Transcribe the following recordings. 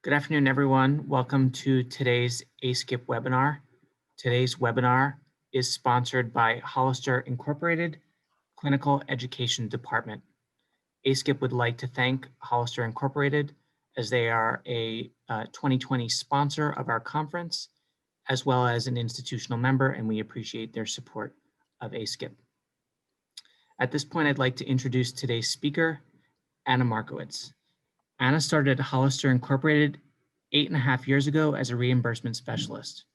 Good afternoon, everyone. Welcome to today's ASKIP webinar. Today's webinar is sponsored by Hollister Incorporated Clinical Education Department. ASKIP would like to thank Hollister Incorporated as they are a 2020 sponsor of our conference, as well as an institutional member, and we appreciate their support of ASKIP. At this point, I'd like to introduce today's speaker, Anna Markowitz. Anna started at Hollister Incorporated 8.5 years ago as a reimbursement specialist.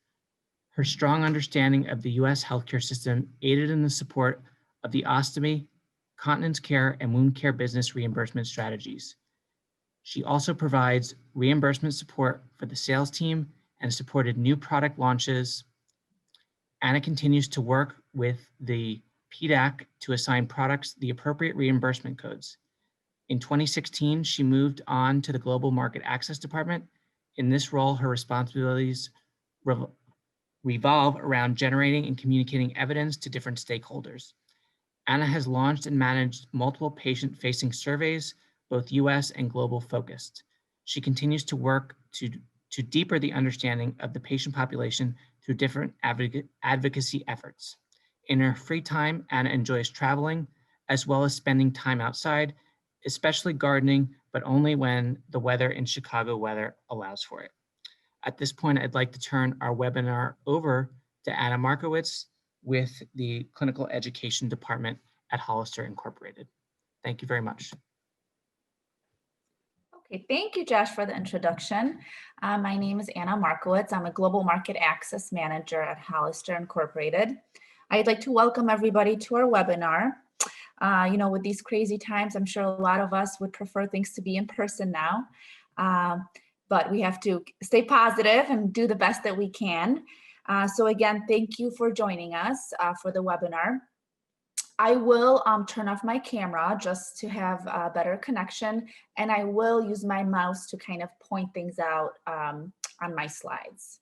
Her strong understanding of the US healthcare system aided in the support of the ostomy, continence care, and wound care business reimbursement strategies. She also provides reimbursement support for the sales team and supported new product launches. Anna continues to work with the PDAC to assign products the appropriate reimbursement codes. In 2016, she moved on to the Global Market Access Department. In this role, her responsibilities revolve around generating and communicating evidence to different stakeholders. Anna has launched and managed multiple patient-facing surveys, both US and global focused. She continues to work to deeper the understanding of the patient population through different advocacy efforts. In her free time, Anna enjoys traveling, as well as spending time outside, especially gardening, but only when the weather in Chicago weather allows for it. At this point, I'd like to turn our webinar over to Anna Markowitz with the Clinical Education Department at Hollister Incorporated. Thank you very much. Okay, thank you, Josh, for the introduction. My name is Anna Markowitz. I'm a Global Market Access Manager at Hollister Incorporated. I'd like to welcome everybody to our webinar. With these crazy times, I'm sure a lot of us would prefer things to be in person now, but we have to stay positive and do the best that we can. So again, thank you for joining us for the webinar. I will turn off my camera just to have a better connection, and I will use my mouse to kind of point things out on my slides.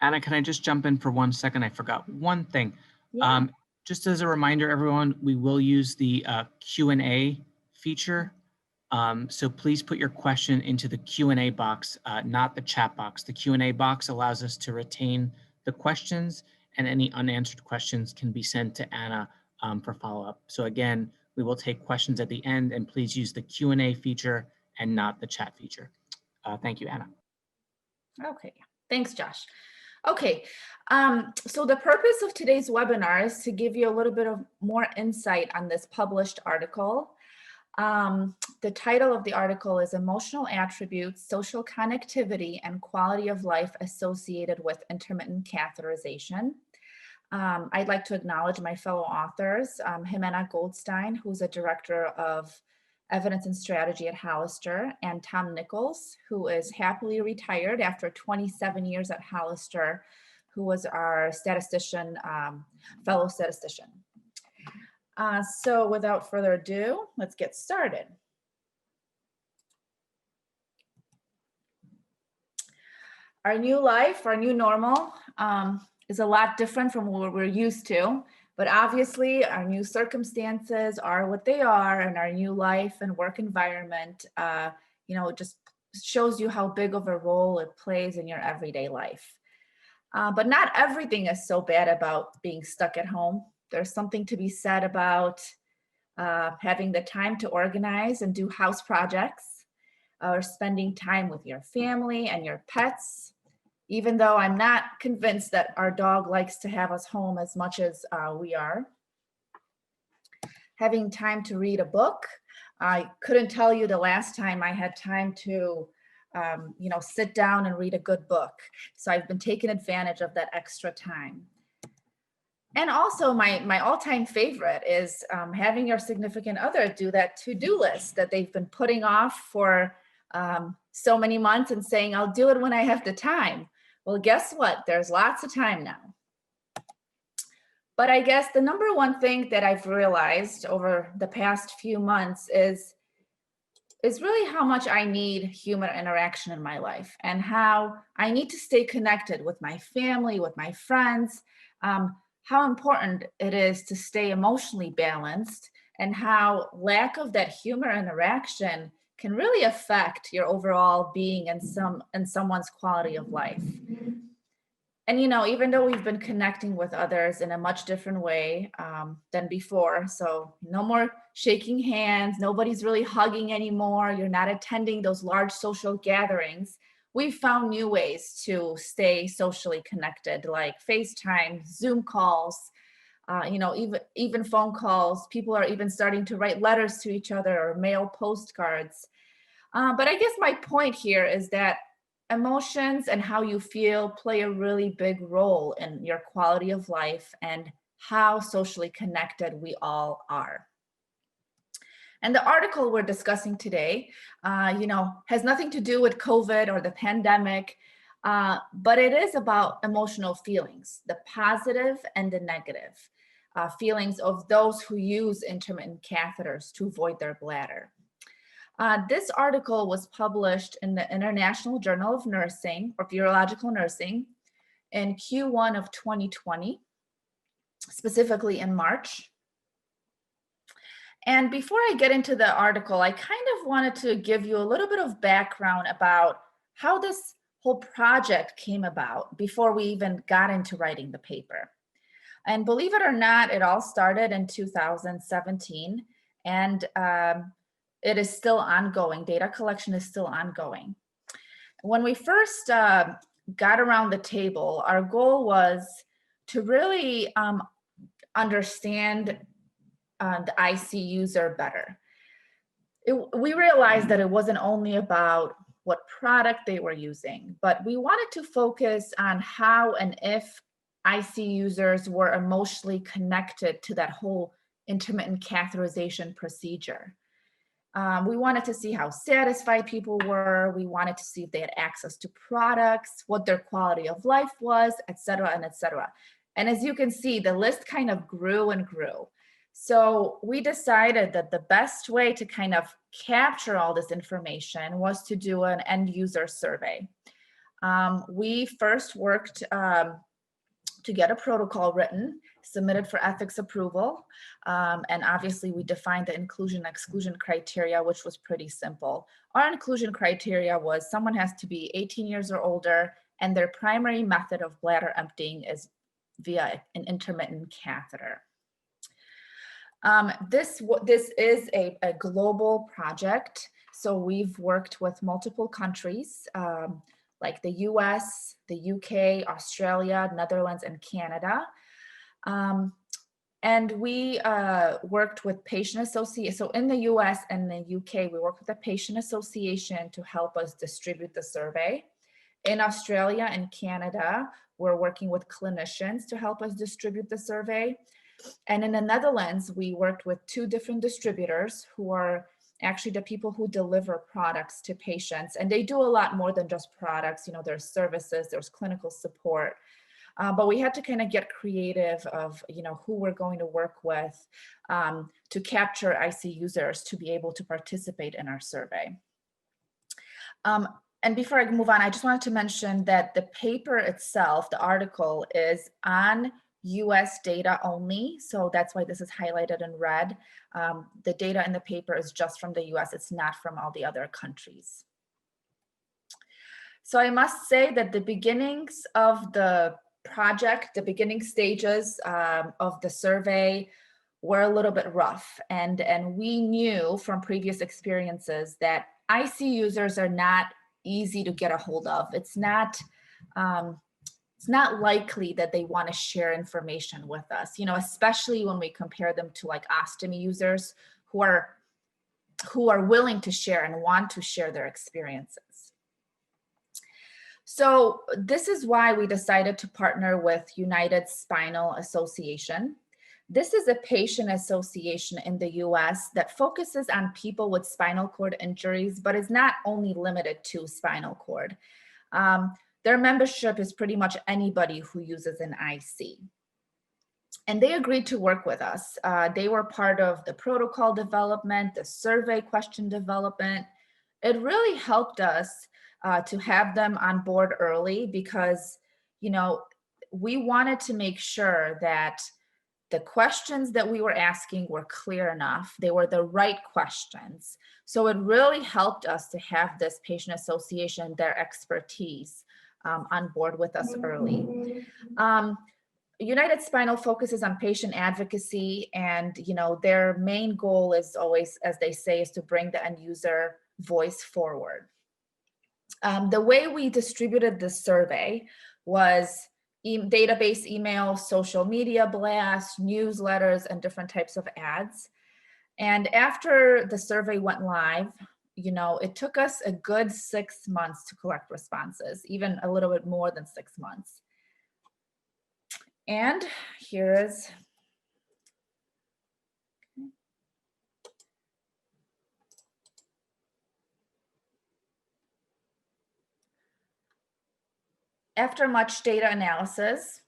Anna, can I just jump in for 1 second? I forgot one thing. Yeah. Just as a reminder, everyone, we will use the Q&A feature. So please put your question into the Q&A box, not the chat box. The Q&A box allows us to retain the questions, and any unanswered questions can be sent to Anna for follow-up. So again, we will take questions at the end, and please use the Q&A feature and not the chat feature. Thank you, Anna. Okay, thanks, Josh. Okay, so the purpose of today's webinar is to give you a little bit of more insight on this published article. The title of the article is Emotional Attributes, Social Connectivity, and Quality of Life Associated with Intermittent Catheterization. I'd like to acknowledge my fellow authors, Jimena Goldstein, who's a director of Evidence and Strategy at Hollister, and Tom Nichols, who is happily retired after 27 years at Hollister, who was our statistician, fellow statistician. So without further ado, let's get started. Our new life, our new normal, is a lot different from what we're used to. But obviously, our new circumstances are what they are, and our new life and work environment, it just shows you how big of a role it plays in your everyday life. But not everything is so bad about being stuck at home. There's something to be said about having the time to organize and do house projects, or spending time with your family and your pets. Even though I'm not convinced that our dog likes to have us home as much as we are. Having time to read a book. I couldn't tell you the last time I had time to, sit down and read a good book. So I've been taking advantage of that extra time. And also my all-time favorite is having your significant other do that to-do list that they've been putting off for so many months and saying, I'll do it when I have the time. Well, guess what? There's lots of time now. But I guess the number one thing that I've realized over the past few months is really how much I need human interaction in my life, and how I need to stay connected with my family, with my friends, how important it is to stay emotionally balanced, and how lack of that human interaction can really affect your overall being and someone's quality of life. And even though we've been connecting with others in a much different way than before, so no more shaking hands, nobody's really hugging anymore, you're not attending those large social gatherings, we've found new ways to stay socially connected, like FaceTime, Zoom calls, even phone calls. People are even starting to write letters to each other or mail postcards. But I guess my point here is that emotions and how you feel play a really big role in your quality of life and how socially connected we all are. And the article we're discussing today, has nothing to do with COVID or the pandemic, but it is about emotional feelings, the positive and the negative feelings of those who use intermittent catheters to void their bladder. This article was published in the International Journal of Nursing or Urological Nursing in Q1 of 2020, specifically in March. And before I get into the article, I kind of wanted to give you a little bit of background about how this whole project came about before we even got into writing the paper. And believe it or not, it all started in 2017, and it is still ongoing. Data collection is still ongoing. When we first got around the table, our goal was to really understand the IC user better. We realized that it wasn't only about what product they were using, but we wanted to focus on how and if IC users were emotionally connected to that whole intermittent catheterization procedure. We wanted to see how satisfied people were. We wanted to see if they had access to products, what their quality of life was, et cetera, and et cetera. And as you can see, the list kind of grew and grew. So we decided that the best way to kind of capture all this information was to do an end user survey. We first worked to get a protocol written, submitted for ethics approval. And obviously we defined the inclusion and exclusion criteria, which was pretty simple. Our inclusion criteria was someone has to be 18 years or older and their primary method of bladder emptying is via an intermittent catheter. This is a global project. So we've worked with multiple countries, like the US, the UK, Australia, Netherlands, and Canada. And we worked with patient association. So in the US and the UK, we worked with the patient association to help us distribute the survey. In Australia and Canada, we're working with clinicians to help us distribute the survey. And in the Netherlands, we worked with 2 different distributors who are actually the people who deliver products to patients. And they do a lot more than just products. There's services, there's clinical support. But we had to kind of get creative of, who we're going to work with to capture IC users to be able to participate in our survey. And before I move on, I just wanted to mention that the paper itself, the article, is on US data only. So that's why this is highlighted in red. The data in the paper is just from the US. It's not from all the other countries. So I must say that the beginnings of the project, the beginning stages of the survey were a little bit rough. And we knew from previous experiences that IC users are not easy to get a hold of. It's not likely that they want to share information with us, especially when we compare them to like ostomy users who are willing to share and want to share their experiences. So this is why we decided to partner with United Spinal Association. This is a patient association in the US that focuses on people with spinal cord injuries, but is not only limited to spinal cord. Their membership is pretty much anybody who uses an IC. And they agreed to work with us. They were part of the protocol development, the survey question development. It really helped us to have them on board early because, we wanted to make sure that the questions that we were asking were clear enough. They were the right questions. So it really helped us to have this patient association, their expertise on board with us early. United Spinal focuses on patient advocacy, and their main goal is always, as they say, is to bring the end user voice forward. The way we distributed the survey was database email, social media blasts, newsletters, and different types of ads. And after the survey went live, it took us a good 6 months to collect responses, even a little bit more than 6 months. And here is after much data analysis,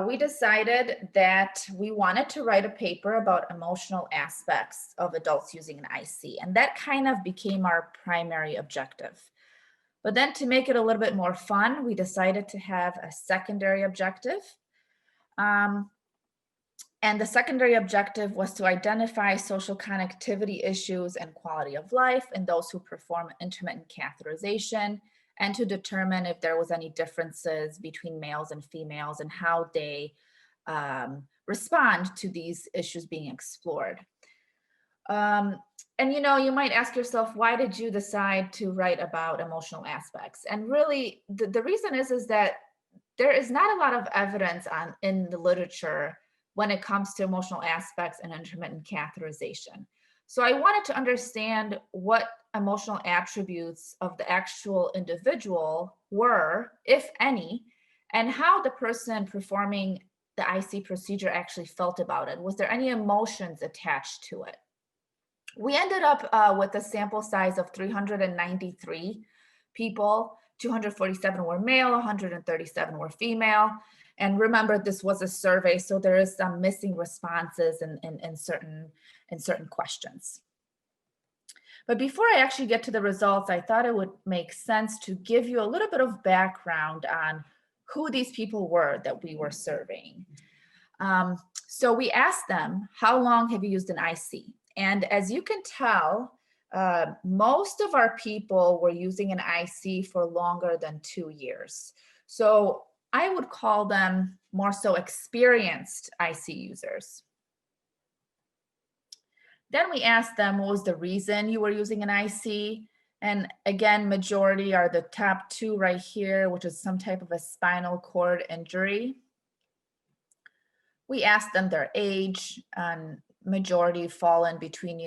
we decided that we wanted to write a paper about emotional aspects of adults using an IC, and that kind of became our primary objective. But then to make it a little bit more fun, we decided to have a secondary objective. And the secondary objective was to identify social connectivity issues and quality of life in those who perform intermittent catheterization, and to determine if there was any differences between males and females and how they respond to these issues being explored. And you might ask yourself, why did you decide to write about emotional aspects? And really, the reason is that there is not a lot of evidence in the literature when it comes to emotional aspects and intermittent catheterization. So I wanted to understand what emotional attributes of the actual individual were, if any, and how the person performing the IC procedure actually felt about it. Was there any emotions attached to it? We ended up with a sample size of 393 people. 247 were male, 137 were female. And remember, this was a survey, so there is some missing responses in certain questions. But before I actually get to the results, I thought it would make sense to give you a little bit of background on who these people were that we were surveying. So we asked them, how long have you used an IC? And as you can tell, most of our people were using an IC for longer than 2 years. So I would call them more so experienced IC users. Then we asked them, what was the reason you were using an IC? And again, majority are the top 2 right here, which is some type of a spinal cord injury. We asked them their age, and majority fall in between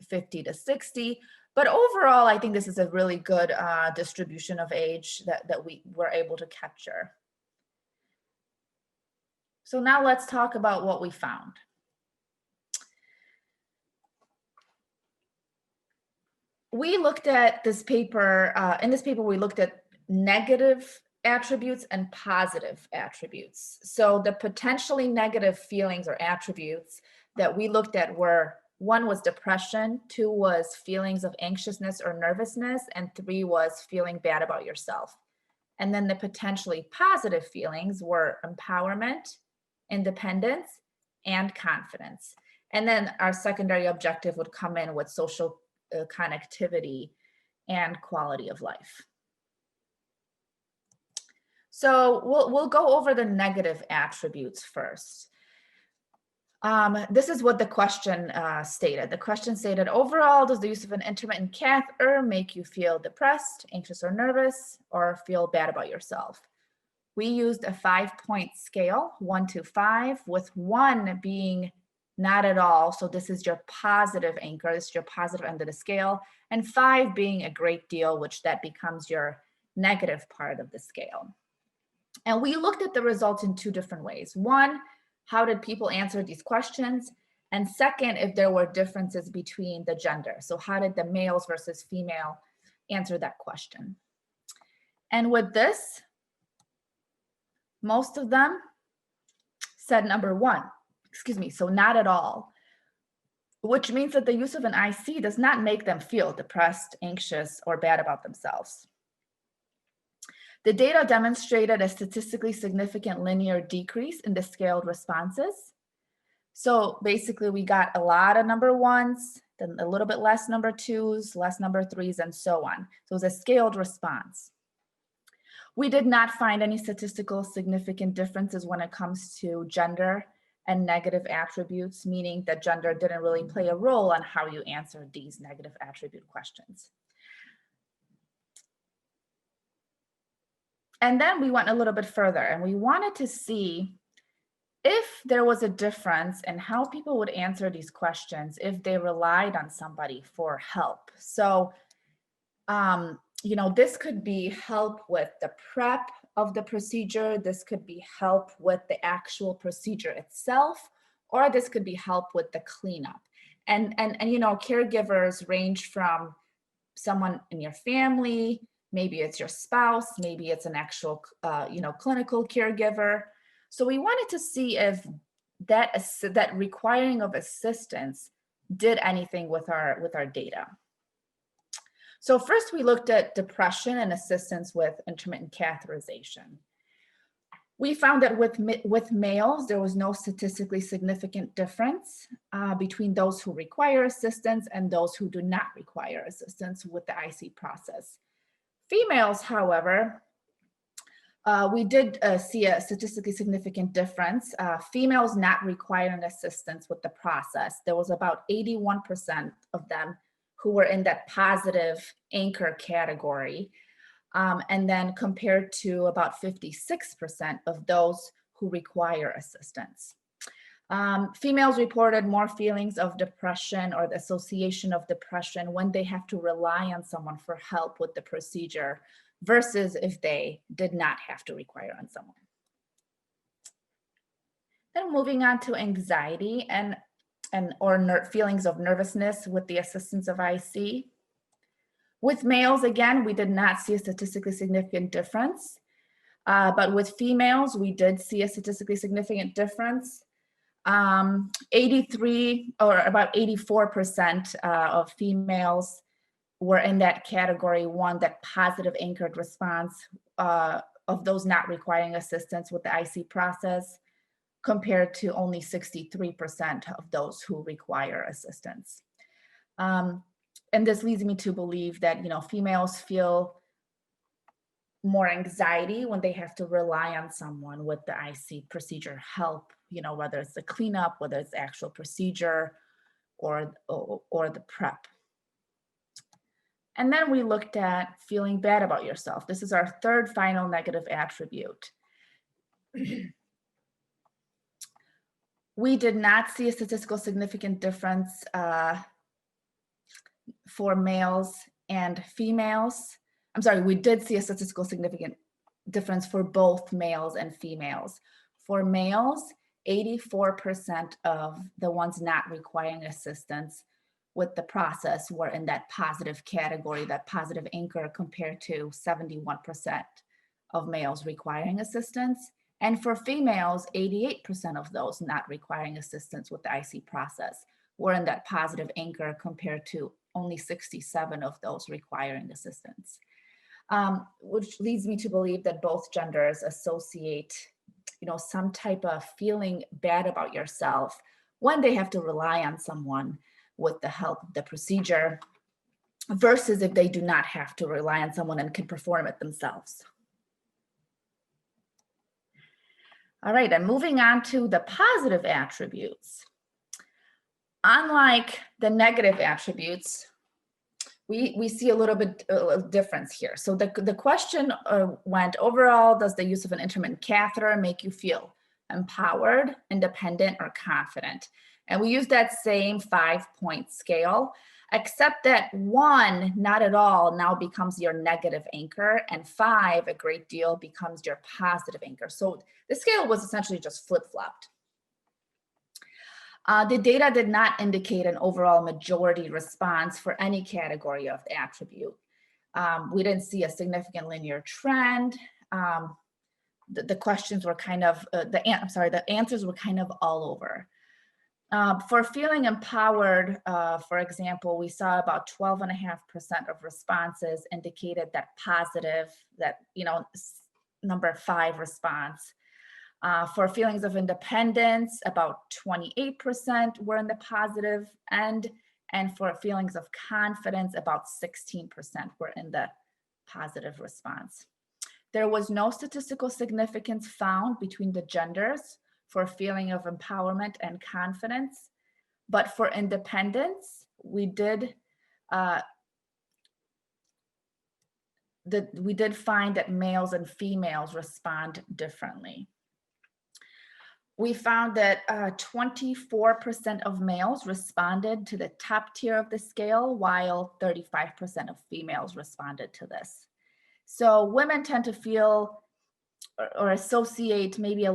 50 to 60. But overall, I think this is a really good distribution of age that we were able to capture. So now let's talk about what we found. We looked at this paper, in this paper, we looked at negative attributes and positive attributes. So the potentially negative feelings or attributes that we looked at were, 1 was depression, 2 was feelings of anxiousness or nervousness, and 3 was feeling bad about yourself. And then the potentially positive feelings were empowerment, independence, and confidence. And then our secondary objective would come in with social connectivity and quality of life. So we'll go over the negative attributes first. This is what the question stated. The question stated, overall, does the use of an intermittent catheter make you feel depressed, anxious, or nervous, or feel bad about yourself? We used a 5-point scale, 1 to 5, with 1 being not at all. So this is your positive anchor, this is your positive end of the scale, and 5 being a great deal, which that becomes your negative part of the scale. And we looked at the results in 2 different ways. 1, how did people answer these questions? And second, if there were differences between the gender. So how did the males versus female answer that question? And with this, most of them said number 1, so not at all, which means that the use of an IC does not make them feel depressed, anxious, or bad about themselves. The data demonstrated a statistically significant linear decrease in the scaled responses. So basically we got a lot of number ones, then a little bit less number twos, less number threes, and so on. So it was a scaled response. We did not find any statistical significant differences when it comes to gender and negative attributes, meaning that gender didn't really play a role on how you answered these negative attribute questions. And then we went a little bit further and we wanted to see if there was a difference in how people would answer these questions if they relied on somebody for help. So, you know, this could be help with the prep of the procedure. This could be help with the actual procedure itself, or this could be help with the cleanup. And you know, caregivers range from someone in your family, maybe it's your spouse, maybe it's an actual, you know, clinical caregiver. So we wanted to see if that requiring of assistance did anything with our data. So first we looked at depression and assistance with intermittent catheterization. We found that with males, there was no statistically significant difference between those who require assistance and those who do not require assistance with the IC process. Females, however, we did see a statistically significant difference. Females not requiring assistance with the process. There was about 81% of them who were in that positive anchor category. And then compared to about 56% of those who require assistance. Females reported more feelings of depression or the association of depression when they have to rely on someone for help with the procedure versus if they did not have to require on someone. Then moving on to anxiety or feelings of nervousness with the assistance of IC. With males, again, we did not see a statistically significant difference, but with females, we did see a statistically significant difference. 83 or about 84% of females were in that category one, that positive anchored response of those not requiring assistance with the IC process, compared to only 63% of those who require assistance. And this leads me to believe that, you know, females feel more anxiety when they have to rely on someone with the IC procedure help, you know, whether it's the cleanup, whether it's the actual procedure or the prep. And then we looked at feeling bad about yourself. This is our third final negative attribute. We did not see a statistical significant difference for males and females. I'm sorry, we did see a statistical significant difference for both males and females. For males, 84% of the ones not requiring assistance with the process were in that positive category, that positive anchor, compared to 71% of males requiring assistance. And for females, 88% of those not requiring assistance with the IC process were in that positive anchor, compared to only 67 of those requiring assistance. Which leads me to believe that both genders associate, you know, some type of feeling bad about yourself when they have to rely on someone with the help of the procedure versus if they do not have to rely on someone and can perform it themselves. All right, and moving on to the positive attributes. Unlike the negative attributes, we see a little bit of difference here. So the question went, overall, does the use of an intermittent catheter make you feel empowered, independent, or confident? And we use that same 5-point scale, except that 1, not at all, now becomes your negative anchor, and 5, a great deal, becomes your positive anchor. So the scale was essentially just flip-flopped. The data did not indicate an overall majority response for any category of the attribute. We didn't see a significant linear trend. The questions were kind of, the answers were kind of all over. For feeling empowered, for example, we saw about 12.5% of responses indicated that positive, that, you know, number 5 response. For feelings of independence, about 28% were in the positive end, and for feelings of confidence, about 16% were in the positive response. There was no statistical significance found between the genders for feeling of empowerment and confidence, but for independence, we did find that males and females respond differently. We found that 24% of males responded to the top tier of the scale, while 35% of females responded to this. So women tend to feel or associate maybe a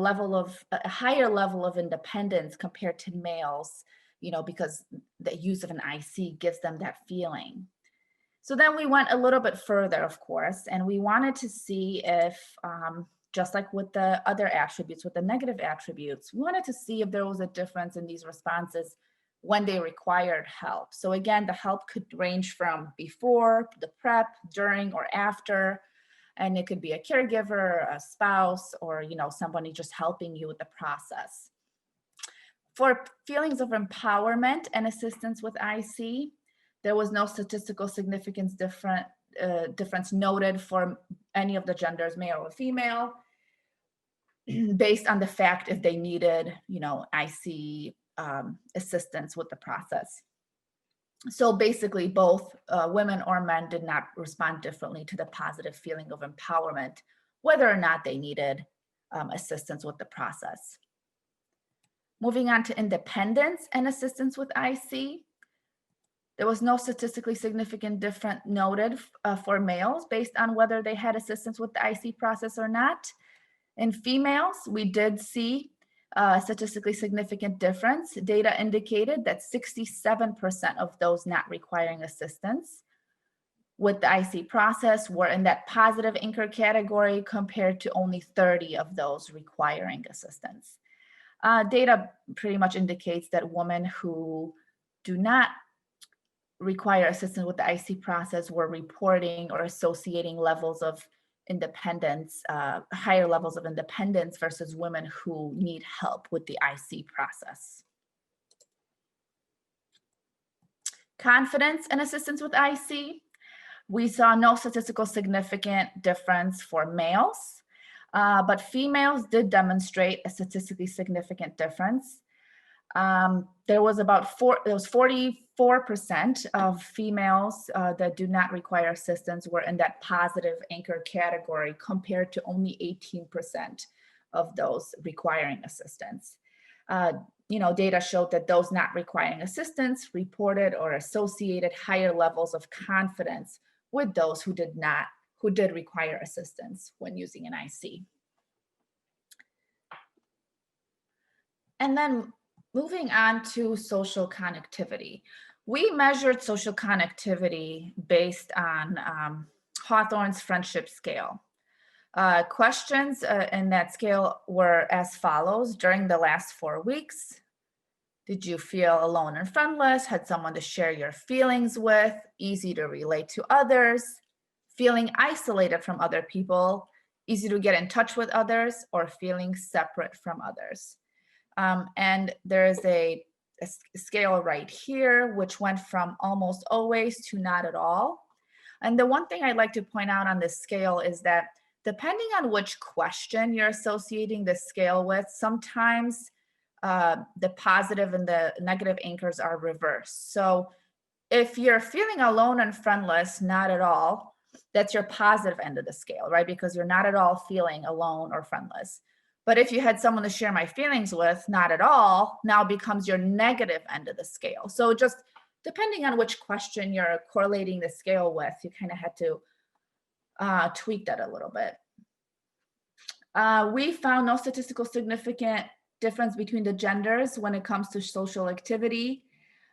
higher level of independence compared to males, because the use of an IC gives them that feeling. So then we went a little bit further, of course, and we wanted to see if, just like with the other attributes, with the negative attributes, we wanted to see if there was a difference in these responses when they required help. So again, the help could range from before, the prep, during, or after, and it could be a caregiver, a spouse, or somebody just helping you with the process. For feelings of empowerment and assistance with IC, there was no statistical significance difference noted for any of the genders, male or female, based on the fact if they needed, IC assistance with the process. So basically, both women or men did not respond differently to the positive feeling of empowerment, whether or not they needed assistance with the process. Moving on to independence and assistance with IC. There was no statistically significant difference noted for males based on whether they had assistance with the IC process or not. In females, we did see a statistically significant difference. Data indicated that 67% of those not requiring assistance with the IC process were in that positive anchor category, compared to only 30 of those requiring assistance. Data pretty much indicates that women who do not require assistance with the IC process were reporting or associating levels of independence, higher levels of independence versus women who need help with the IC process. Confidence and assistance with IC. We saw no statistical significant difference for males, but females did demonstrate a statistically significant difference. There was 44% of females that do not require assistance were in that positive anchor category, compared to only 18% of those requiring assistance. Data showed that those not requiring assistance reported or associated higher levels of confidence with those who did require assistance when using an IC. And then moving on to social connectivity. We measured social connectivity based on Hawthorne's friendship scale. Questions in that scale were as follows. During the last 4 weeks, did you feel alone and friendless? Had someone to share your feelings with? Easy to relate to others? Feeling isolated from other people? Easy to get in touch with others? Or feeling separate from others? And there's a scale right here, which went from almost always to not at all. And the one thing I'd like to point out on this scale is that depending on which question you're associating the scale with, sometimes the positive and the negative anchors are reversed. So if you're feeling alone and friendless, not at all, that's your positive end of the scale, right? Because you're not at all feeling alone or friendless. But if you had someone to share my feelings with, not at all, now becomes your negative end of the scale. So just depending on which question you're correlating the scale with, you kind of had to tweak that a little bit. We found no statistical significant difference between the genders when it comes to social activity,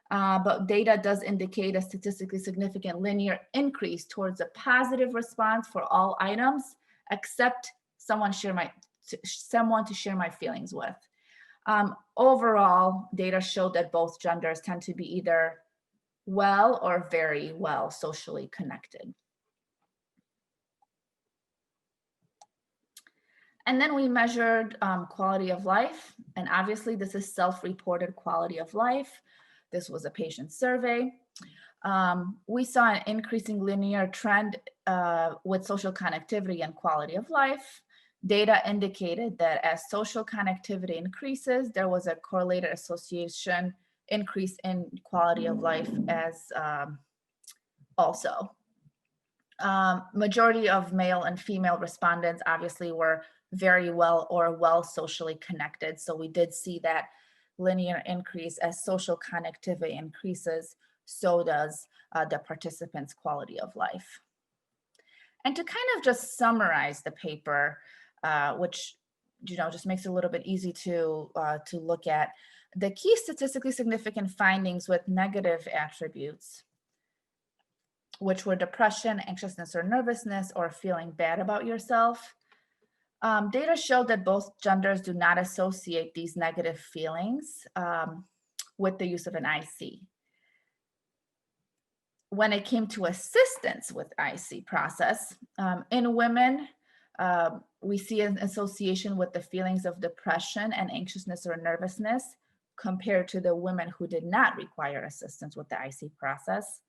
but data does indicate a statistically significant linear increase towards a positive response for all items, except someone to share my feelings with. Overall, data showed that both genders tend to be either well or very well socially connected. And then we measured quality of life. And obviously this is self-reported quality of life. This was a patient survey. We saw an increasing linear trend with social connectivity and quality of life. Data indicated that as social connectivity increases, there was a correlated association increase in quality of life as also. Majority of male and female respondents obviously were very well socially connected. So we did see that linear increase as social connectivity increases, so does the participants' quality of life. And to kind of just summarize the paper, which just makes it a little bit easy to look at, the key statistically significant findings with negative attributes, which were depression, anxiousness, or nervousness, or feeling bad about yourself. Data showed that both genders do not associate these negative feelings with the use of an IC. When it came to assistance with IC process, in women, we see an association with the feelings of depression and anxiousness or nervousness compared to the women who did not require assistance with the IC process.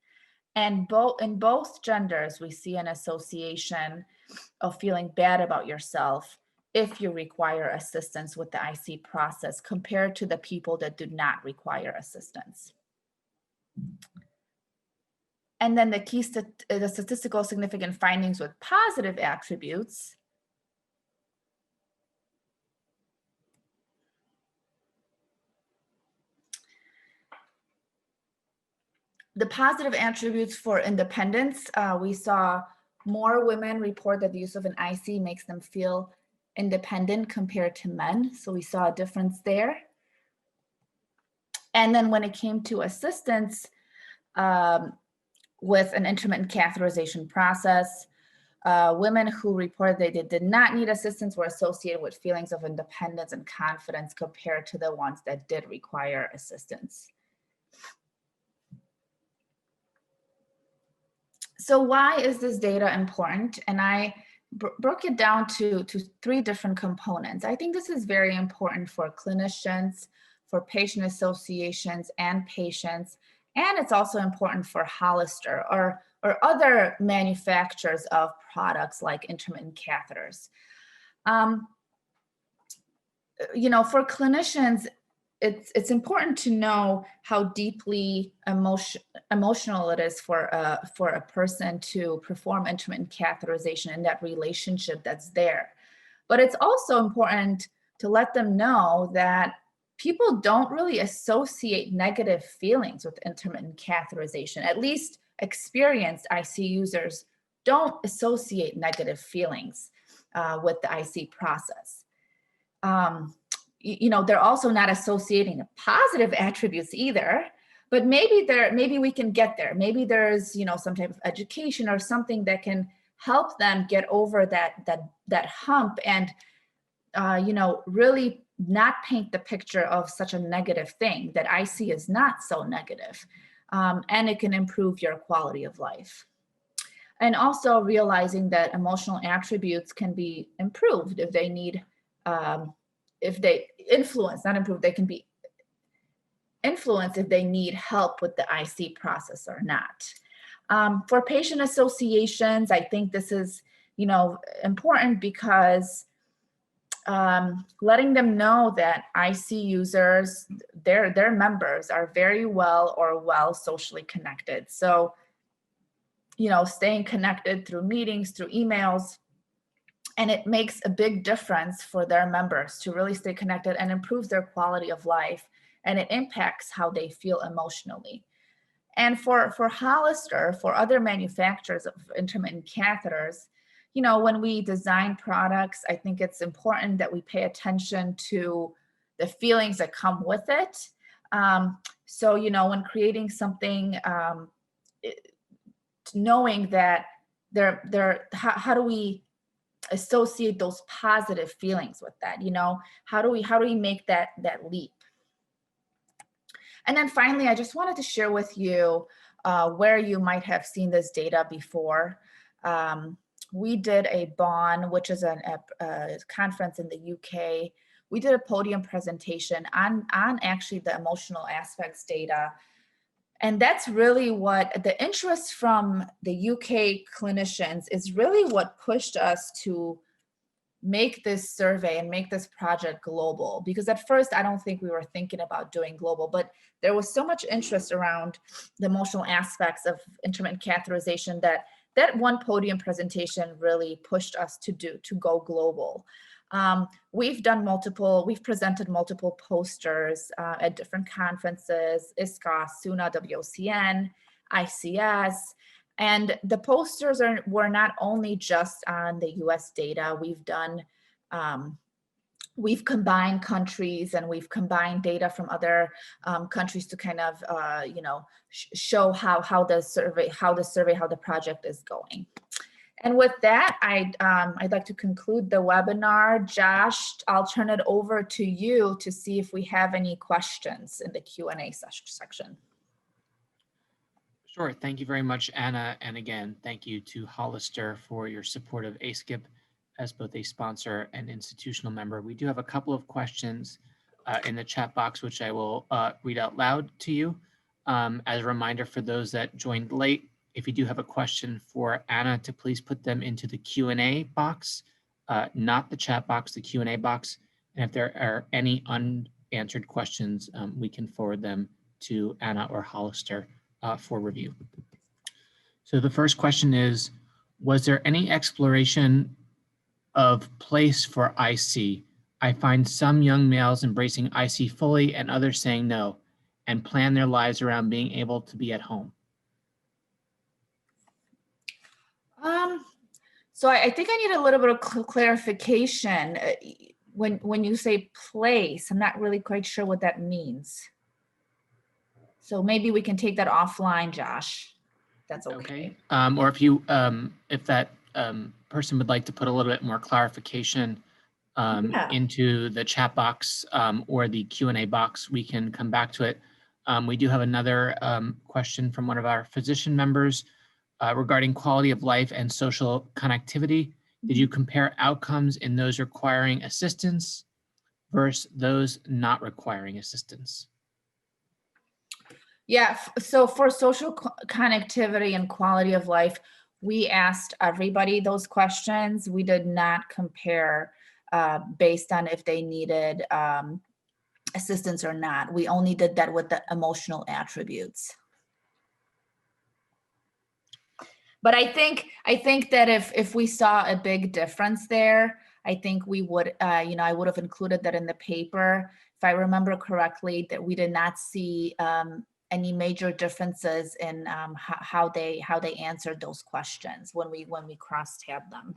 And in both genders, we see an association of feeling bad about yourself if you require assistance with the IC process compared to the people that do not require assistance. And then the statistical significant findings with positive attributes. The positive attributes for independence, we saw more women report that the use of an IC makes them feel independent compared to men. So we saw a difference there. And then when it came to assistance with an intermittent catheterization process, women who reported they did not need assistance were associated with feelings of independence and confidence compared to the ones that did require assistance. So why is this data important? And I broke it down to 3 different components. I think this is very important for clinicians, for patient associations and patients, and it's also important for Hollister or other manufacturers of products like intermittent catheters. For clinicians, it's important to know how deeply emotional it is for a person to perform intermittent catheterization and that relationship that's there. But it's also important to let them know that people don't really associate negative feelings with intermittent catheterization. At least experienced IC users don't associate negative feelings with the IC process. They're also not associating positive attributes either, but maybe we can get there. Maybe there's, some type of education or something that can help them get over that hump and, really not paint the picture of such a negative thing, that IC is not so negative, and it can improve your quality of life. And also realizing that emotional attributes can be improved if they need, if they influence, not improve, they can be influenced if they need help with the IC process or not. For patient associations, I think this is, important because letting them know that IC users, their members are very well socially connected. So, staying connected through meetings, through emails, and it makes a big difference for their members to really stay connected and improves their quality of life, and it impacts how they feel emotionally. And for Hollister, for other manufacturers of intermittent catheters, when we design products, I think it's important that we pay attention to the feelings that come with it. So, when creating something, knowing that how do we associate those positive feelings with that? How do we make that leap? And then finally, I just wanted to share with you where you might have seen this data before. we did a BON, which is a conference in the UK. We did a podium presentation on actually the emotional aspects data. And that's really what the interest from the UK clinicians is really what pushed us to make this survey and make this project global. Because at first, I don't think we were thinking about doing global, but there was so much interest around the emotional aspects of intermittent catheterization that that one podium presentation really pushed us to go global. We've presented multiple posters at different conferences, ISCOS, SUNA, WOCN, ICS, and the posters were not only just on the US data. We've combined countries, and we've combined data from other countries to kind of show how the project is going. And with that, I'd like to conclude the webinar. Josh, I'll turn it over to you to see if we have any questions in the Q&A section. Sure. Thank you very much, Anna. And again, thank you to Hollister for your support of ASCIP as both a sponsor and institutional member. We do have a couple of questions in the chat box, which I will read out loud to you. As a reminder for those that joined late, if you do have a question for Anna, to please put them into the Q&A box, not the chat box, the Q&A box. And if there are any unanswered questions, we can forward them to Anna or Hollister for review. So the first question is, was there any exploration of place for IC? I find some young males embracing IC fully and others saying no, and plan their lives around being able to be at home. So I think I need a little bit of clarification. When you say place, I'm not really quite sure what that means. So maybe we can take that offline, Josh. That's okay. Or if you, if that person would like to put a little bit more clarification into the chat box or the Q&A box, we can come back to it. We do have another question from one of our physician members regarding quality of life and social connectivity. Did you compare outcomes in those requiring assistance versus those not requiring assistance? Yeah, so for social connectivity and quality of life, we asked everybody those questions. We did not compare based on if they needed assistance or not. We only did that with the emotional attributes. But I think that if we saw a big difference there, I think we would, I would have included that in the paper. If I remember correctly, that we did not see any major differences in how they answered those questions when we cross-tabbed them.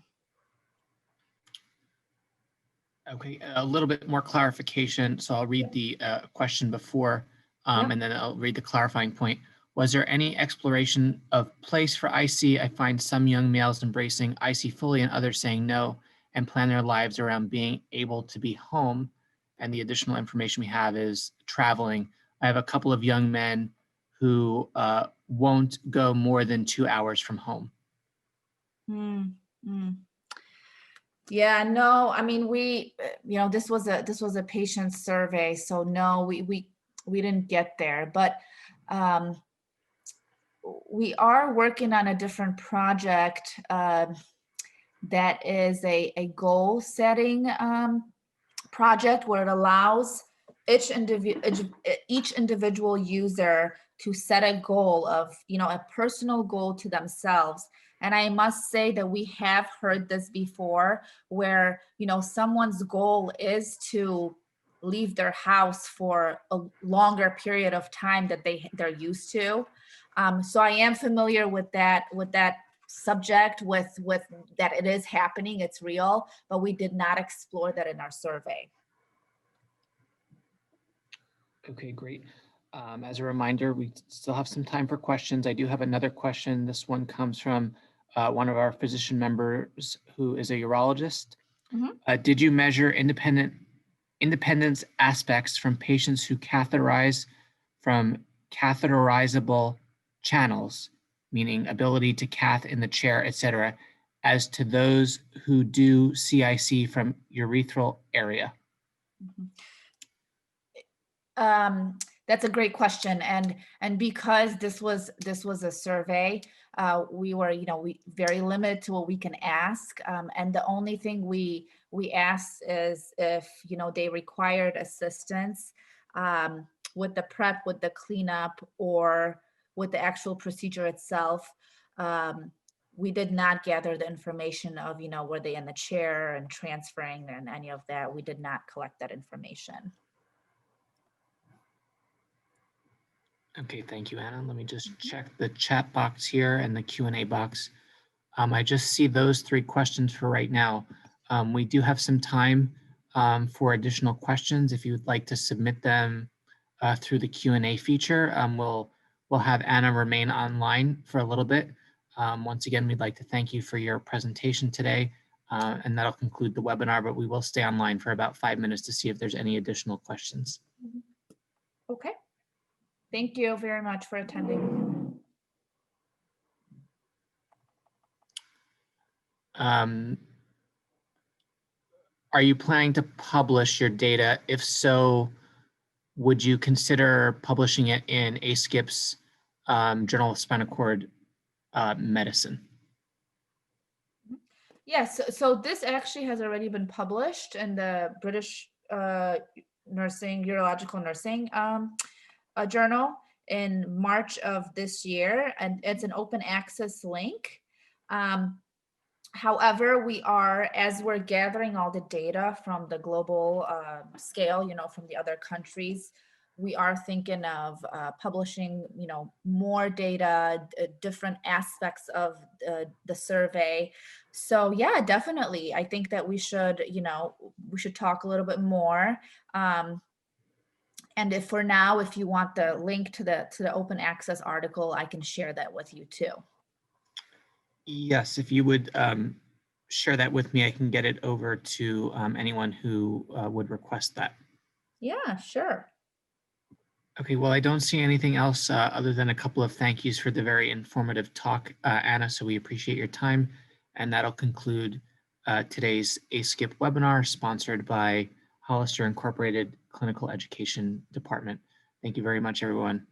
Okay, a little bit more clarification. So I'll read the question before, and then I'll read the clarifying point. Was there any exploration of place for IC? I find some young males embracing IC fully and others saying no, and plan their lives around being able to be home. And the additional information we have is traveling. I have a couple of young men who won't go more than 2 hours from home. Yeah, no, I mean, we, this was a patient survey, so no, we didn't get there, but we are working on a different project that is a goal setting project where it allows each individual user to set a goal of, a personal goal to themselves. And I must say that we have heard this before where, someone's goal is to leave their house for a longer period of time that they're used to. So I am familiar with that subject, with that it is happening, it's real, but we did not explore that in our survey. Okay, great. As a reminder, we still have some time for questions. I do have another question. This one comes from one of our physician members who is a urologist. Did you measure independence aspects from patients who catheterize from catheterizable channels, meaning ability to cath in the chair, et cetera, as to those who do CIC from urethral area? That's a great question, and because this was a survey, we were, we very limited to what we can ask, and the only thing we asked is if they required assistance with the prep, with the cleanup, or with the actual procedure itself. We did not gather the information of were they in the chair and transferring and any of that. We did not collect that information. Okay, thank you, Anna. Let me just check the chat box here and the Q&A box. I just see those 3 questions for right now. We do have some time for additional questions. If you would like to submit them through the Q&A feature, we'll have Anna remain online for a little bit. Once again, we'd like to thank you for your presentation today, and that'll conclude the webinar, but we will stay online for about 5 minutes to see if there's any additional questions. Okay. Thank you very much for attending. Are you planning to publish your data? If so, would you consider publishing it in ASCIP's Journal of Spinal Cord Medicine? Yes, so this actually has already been published in the British Urological Nursing Journal in March of this year, and it's an open access link. However, as we're gathering all the data from the global scale, from the other countries, we are thinking of publishing, more data, different aspects of the survey. So yeah, definitely. I think that we should talk a little bit more. And if for now, if you want the link to the open access article, I can share that with you too. Yes, if you would share that with me, I can get it over to anyone who would request that. Yeah, sure. Okay, well, I don't see anything else other than a couple of thank yous for the very informative talk, Anna, so we appreciate your time. And that'll conclude today's ASCIP webinar sponsored by Hollister Incorporated Clinical Education Department. Thank you very much, everyone.